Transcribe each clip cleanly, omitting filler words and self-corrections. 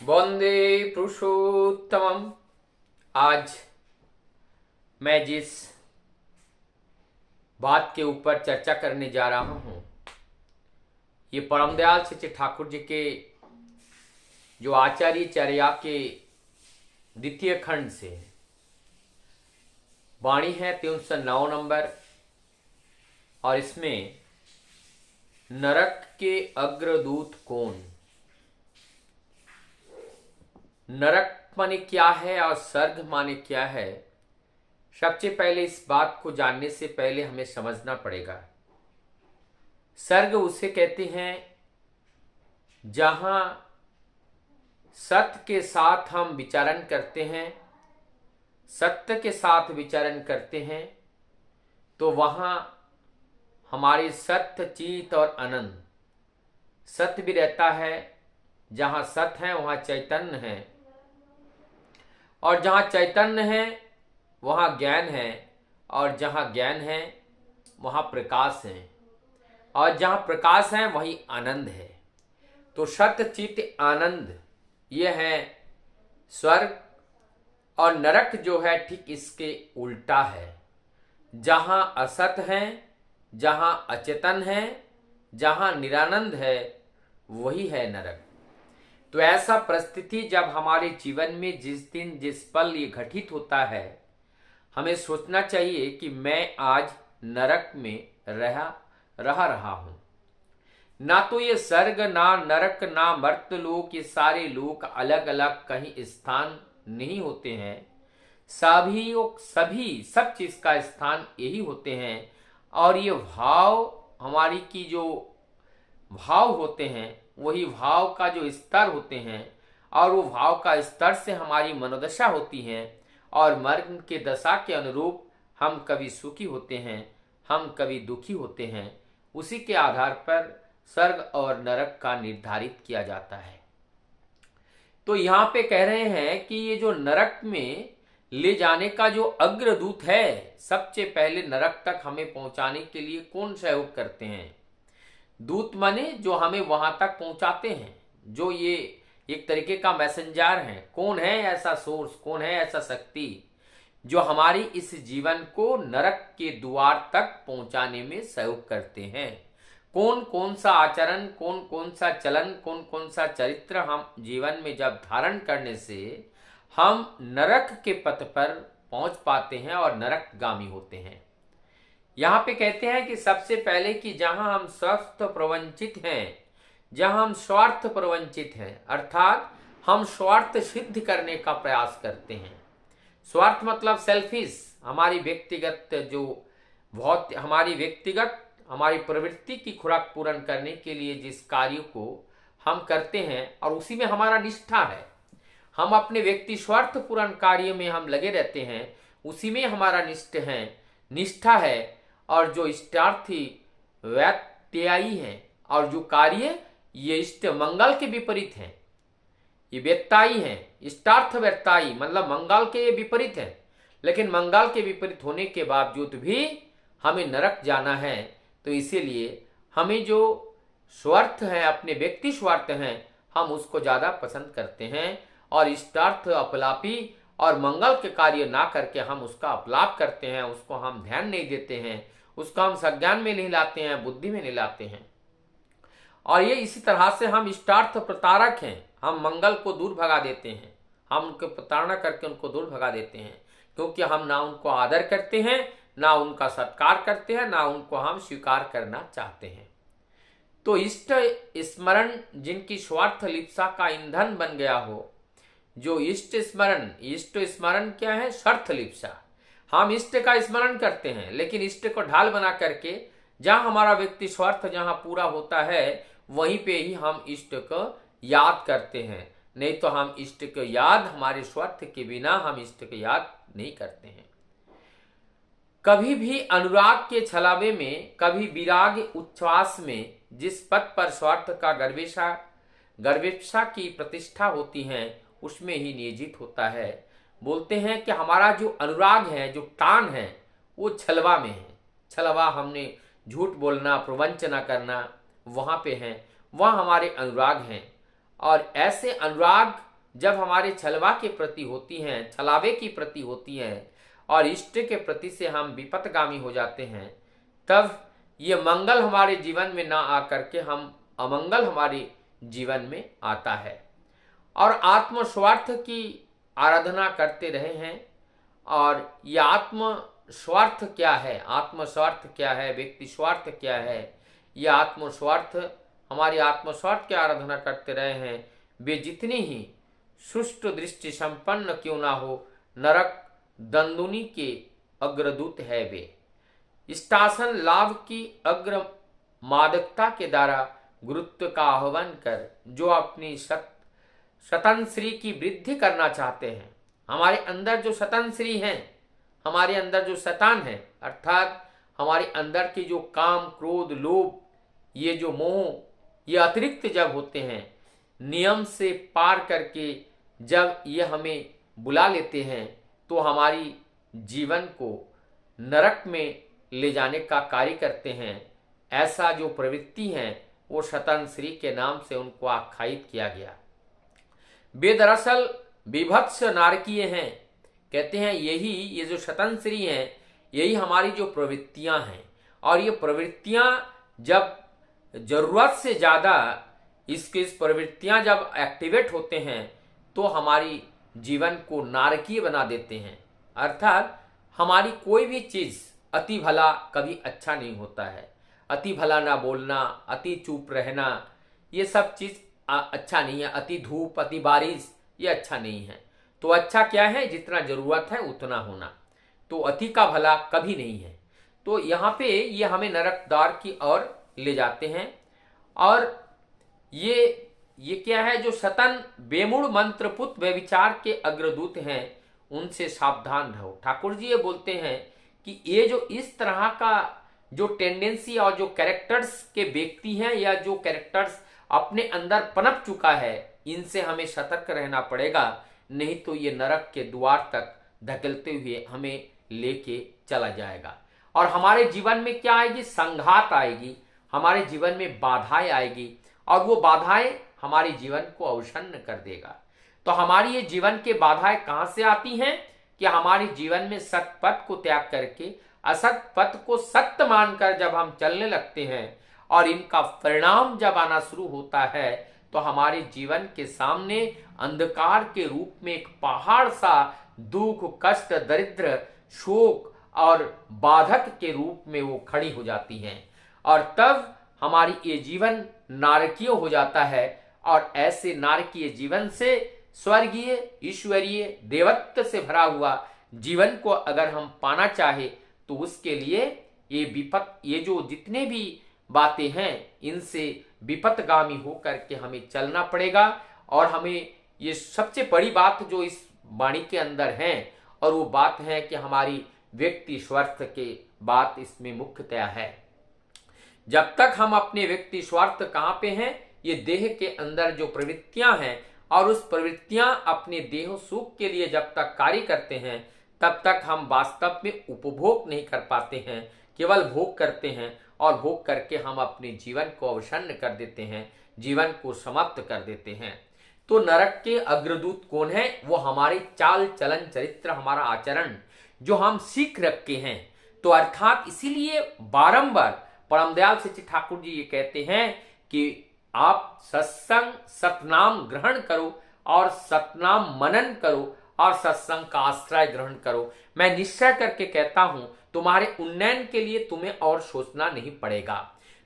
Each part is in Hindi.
वंदे पुरुषोत्तमम। आज मैं जिस बात के ऊपर चर्चा करने जा रहा हूँ, ये परम दयाल सच्चे ठाकुर जी के जो आचार्य चर्या के द्वितीय खंड से वाणी है 309 नंबर। और इसमें नरक के अग्रदूत कौन, नरक माने क्या है और स्वर्ग माने क्या है, सबसे पहले इस बात को जानने से पहले हमें समझना पड़ेगा। स्वर्ग उसे कहते हैं जहां सत्य के साथ हम विचारण करते हैं, सत्य के साथ विचारण करते हैं तो वहां हमारे सत्य चित और आनंद, सत्य भी रहता है। जहां सत्य है वहां चैतन्य है, और जहां चैतन्य है वहां ज्ञान है, और जहां ज्ञान है वहां प्रकाश है, और जहां प्रकाश है वहीं आनंद है। तो सत्य चित्त आनंद ये है स्वर्ग। और नरक जो है ठीक इसके उल्टा है। जहां असत है, जहां अचेतन है, जहां निरानंद है, वही है नरक। तो ऐसा परिस्थिति जब हमारे जीवन में जिस दिन जिस पल ये घटित होता है, हमें सोचना चाहिए कि मैं आज नरक में रहा हूं। ना तो ये स्वर्ग, ना नरक, ना मर्त्यलोक, ये सारे लोक अलग अलग कहीं स्थान नहीं होते हैं। सभी सब चीज का स्थान यही होते हैं। और ये भाव हमारी की जो भाव होते हैं वही भाव का जो स्तर होते हैं, और वो भाव का स्तर से हमारी मनोदशा होती है। और मर्ग के दशा के अनुरूप हम कभी सुखी होते हैं, हम कभी दुखी होते हैं। उसी के आधार पर स्वर्ग और नरक का निर्धारित किया जाता है। तो यहाँ पे कह रहे हैं कि ये जो नरक में ले जाने का जो अग्रदूत है, सबसे पहले नरक तक हमें पहुंचाने के लिए कौन सहयोग करते हैं? दूत माने जो हमें वहां तक पहुंचाते हैं, जो ये एक तरीके का मैसेंजर है। कौन है ऐसा सोर्स, कौन है ऐसा शक्ति जो हमारी इस जीवन को नरक के द्वार तक पहुंचाने में सहयोग करते हैं? कौन कौन सा आचरण, कौन कौन सा चलन, कौन कौन सा चरित्र हम जीवन में जब धारण करने से हम नरक के पथ पर पहुंच पाते हैं और नरकगामी होते हैं। यहां पे कहते हैं कि सबसे पहले कि जहां हम स्वस्थ प्रवंचित हैं, जहां हम स्वार्थ प्रवंचित हैं, अर्थात हम स्वार्थ सिद्ध करने का प्रयास करते हैं। स्वार्थ मतलब सेल्फिश, हमारी व्यक्तिगत जो बहुत हमारी प्रवृत्ति की खुराक पूर्ण करने के लिए जिस कार्य को हम करते हैं और उसी में हमारा निष्ठा है, हम अपने व्यक्ति स्वार्थ पूर्ण कार्य में हम लगे रहते हैं, उसी में हमारा निष्ठा है। और जो इष्टार्थी व्यत्ययी है, और जो कार्य ये इष्ट मंगल के विपरीत हैं, ये व्यत्ययी हैं। इष्टार्थ व्यत्ययी मतलब मंगल के ये विपरीत है, लेकिन मंगल के विपरीत होने के बावजूद भी हमें नरक जाना है। तो इसीलिए हमें जो स्वार्थ है, अपने व्यक्ति स्वार्थ हैं, हम उसको ज्यादा पसंद करते हैं। और इष्टार्थ अपलापी और मंगल के कार्य ना करके हम उसका अपलाप करते हैं, उसको हम ध्यान नहीं देते हैं, उसका हम संज्ञान में नहीं लाते हैं, बुद्धि में नहीं लाते हैं। और ये इसी तरह से हम इष्टार्थ प्रतारक हैं, हम मंगल को दूर भगा देते हैं, हम उनको प्रताड़ना करके उनको दूर भगा देते हैं, क्योंकि हम ना उनको आदर करते हैं, ना उनका सत्कार करते हैं, ना उनको हम स्वीकार करना चाहते हैं। तो इष्ट स्मरण जिनकी स्वार्थ लिप्सा का ईंधन बन गया हो, जो इष्ट स्मरण क्या है? स्वार्थ लिप्सा। हम इष्ट का स्मरण करते हैं, लेकिन इष्ट को ढाल बना करके जहां हमारा व्यक्ति स्वार्थ जहां पूरा होता है वहीं पे ही हम इष्ट को याद करते हैं। नहीं तो हम इष्ट को याद, हमारे स्वार्थ के बिना हम इष्ट को याद नहीं करते हैं। कभी भी अनुराग के छलावे में, कभी विराग उच्छ्वास में, जिस पद पर स्वार्थ का गर्वेक्षा की प्रतिष्ठा होती है उसमें ही नियोजित होता है। बोलते हैं कि हमारा जो अनुराग है, जो टान है, वो छलवा में है। छलवा हमने झूठ बोलना, प्रवंचना करना, वहां पे है, वह हमारे अनुराग हैं। और ऐसे अनुराग जब हमारे छलवा के प्रति होती हैं, छलावे की प्रति होती हैं और इष्ट के प्रति से हम विपथगामी हो जाते हैं, तब ये मंगल हमारे जीवन में ना आकर के हम अमंगल हमारे जीवन में आता है। और आत्म स्वार्थ की आराधना करते रहे हैं। और ये आत्म स्वार्थ क्या है, आत्म स्वार्थ क्या है, व्यक्ति स्वार्थ क्या है, ये आत्म स्वार्थ, हमारी आत्म स्वार्थ की आराधना करते रहे हैं। वे जितनी ही सुष्ट दृष्टि संपन्न क्यों ना हो, नरक दंदुनी के अग्रदूत है वे। स्टासन लाभ की अग्र मादकता के द्वारा गुरुत्व का आह्वान कर जो अपनी सतन श्री की वृद्धि करना चाहते हैं, हमारे अंदर जो सतन श्री हैं, हमारे अंदर जो शैतान है, अर्थात हमारे अंदर की जो काम क्रोध लोभ, ये जो मोह, ये अतिरिक्त जब होते हैं, नियम से पार करके जब ये हमें बुला लेते हैं, तो हमारी जीवन को नरक में ले जाने का कार्य करते हैं। ऐसा जो प्रवृत्ति है वो शतन श्री के नाम से उनको आख्यायित किया गया। वे दरअसल विभत्स नारकीय हैं। कहते हैं यही, ये जो शतन श्री हैं, यही हमारी जो प्रवृत्तियां हैं, और ये प्रवृत्तियां जब जरूरत से ज़्यादा इस प्रवृत्तियां जब एक्टिवेट होते हैं तो हमारी जीवन को नारकीय बना देते हैं। अर्थात हमारी कोई भी चीज़ अति भला कभी अच्छा नहीं होता है। अति भला ना बोलना, अति चुप रहना, ये सब चीज़ अच्छा नहीं है। अति धूप, अति बारिश, ये अच्छा नहीं है। तो अच्छा क्या है, जितना ज़रूरत है उतना होना। तो अति का भला कभी नहीं है। तो यहाँ पे ये हमें नरक द्वार की ओर ले जाते हैं। और ये क्या है, जो शतन बेमूढ़ मंत्रपुत व्यभिचार के अग्रदूत हैं, उनसे सावधान रहो। ठाकुर जी ये बोलते हैं कि ये जो इस तरह का जो टेंडेंसी और जो कैरेक्टर्स के व्यक्ति हैं, या जो कैरेक्टर्स अपने अंदर पनप चुका है, इनसे हमें सतर्क रहना पड़ेगा, नहीं तो ये नरक के द्वार तक धकेलते हुए हमें लेके चला जाएगा। और हमारे जीवन में क्या आएगी, संघात आएगी, हमारे जीवन में बाधाएं आएगी, और वो बाधाएं हमारे जीवन को अवसन्न कर देगा। तो हमारी ये जीवन के बाधाएं कहां से आती हैं कि हमारे जीवन में सत्य पथ को त्याग करके असत पथ को सत्य मानकर जब हम चलने लगते हैं, और इनका परिणाम जब आना शुरू होता है, तो हमारे जीवन के सामने अंधकार के रूप में एक पहाड़ सा दुख, कष्ट, दरिद्र, शोक और बाधक के रूप में वो खड़ी हो जाती हैं। और तब हमारी ये जीवन नारकीय हो जाता है। और ऐसे नारकीय जीवन से स्वर्गीय, ईश्वरीय, देवत्व से भरा हुआ जीवन को अगर हम पाना चाहे, तो उसके लिए ये जो जितने भी बातें हैं, इनसे विपथगामी होकर के हमें चलना पड़ेगा। और हमें ये सबसे बड़ी बात जो इस वाणी के अंदर है, और वो बात है कि हमारी व्यक्ति स्वार्थ के बात इसमें मुख्यतया है। जब तक हम अपने व्यक्ति स्वार्थ कहाँ पे हैं, ये देह के अंदर जो प्रवृत्तियां हैं, और उस प्रवृत्तियां अपने देह सुख के लिए जब तक कार्य करते हैं, तब तक हम वास्तव में उपभोग नहीं कर पाते हैं, केवल भोग करते हैं। और भोग करके हम अपने जीवन को अवसन्न कर देते हैं, जीवन को समाप्त कर देते हैं। तो नरक के अग्रदूत कौन है, वो हमारे चाल चलन चरित्र, हमारा आचरण जो हम सीख रखे हैं। तो अर्थात इसीलिए बारंबार परम दयाल सच्चिदानंद ठाकुर जी ये कहते हैं कि आप सत्संग सतनाम ग्रहण करो, और सतनाम मनन करो, और सत्संग का आश्रय ग्रहण करो। मैं निश्चय करके कहता हूं, तुम्हारे उन्नयन के लिए तुम्हें और सोचना नहीं पड़ेगा।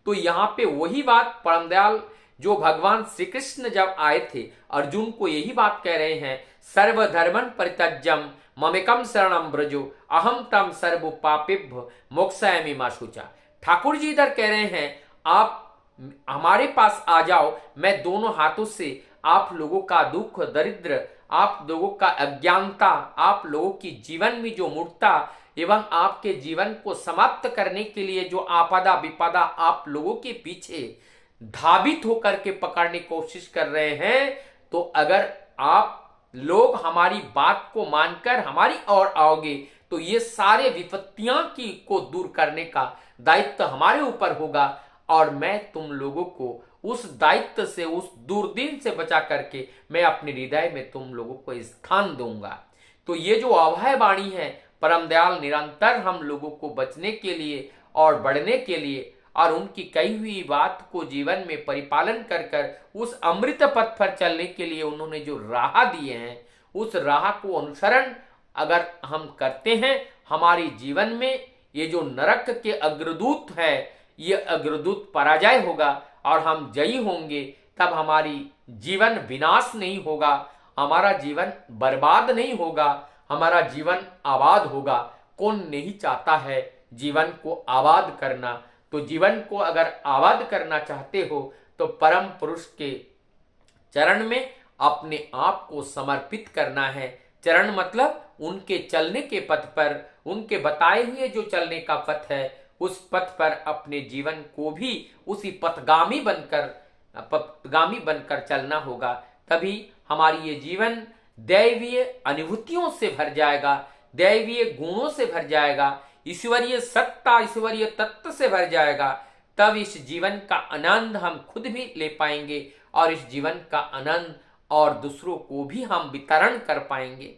तो यहाँ पे वही बात परम दयाल जो भगवान श्री कृष्ण जब आए थे, अर्जुन को यही बात कह रहे हैं, सर्वधर्मन परित्यज्यम ममेकम शरणम ब्रजो अहम तम सर्व पापेभ्य मोक्षयामि मा शुचा। ठाकुर जी इधर कह रहे हैं, आप हमारे पास आ जाओ, मैं दोनों हाथों से आप लोगों का दुख, दरिद्र, आप लोगों का अज्ञानता, आप लोगों की जीवन में जो मूर्खता एवं आपके जीवन को समाप्त करने के लिए जो आपदा विपदा आप लोगों के पीछे धावित होकर के पकड़ने की कोशिश कर रहे हैं, तो अगर आप लोग हमारी बात को मानकर हमारी ओर आओगे, तो ये सारे विपत्तियां को दूर करने का दायित्व हमारे ऊपर होगा, और मैं तुम लोगों को उस दायित्व से, उस दुर्दिन से बचा करके मैं अपने हृदय में तुम लोगों को स्थान दूंगा। तो ये जो अभय वाणी है, परम दयाल निरंतर हम लोगों को बचने के लिए और बढ़ने के लिए और उनकी कही हुई बात को जीवन में परिपालन कर कर उस अमृत पथ पर चलने के लिए उन्होंने जो राह दिए हैं, उस राह को अनुसरण अगर हम करते हैं, हमारी जीवन में ये जो नरक के अग्रदूत है, ये अग्रदूत पराजय होगा और हम जयी होंगे। तब हमारी जीवन विनाश नहीं होगा, हमारा जीवन बर्बाद नहीं होगा, हमारा जीवन आबाद होगा। कौन नहीं चाहता है जीवन को आबाद करना? तो जीवन को अगर आबाद करना चाहते हो तो परम पुरुष के चरण में अपने आप को समर्पित करना है। चरण मतलब उनके चलने के पथ पर, उनके बताए हुए जो चलने का पथ है, उस पथ पर अपने जीवन को भी उसी पथगामी बनकर चलना होगा। तभी हमारी ये जीवन दैवीय अनुभूतियों से भर जाएगा, दैवीय गुणों से भर जाएगा, ईश्वरीय सत्ता, ईश्वरीय तत्व से भर जाएगा। तब इस जीवन का आनंद हम खुद भी ले पाएंगे और इस जीवन का आनंद और दूसरों को भी हम वितरण कर पाएंगे।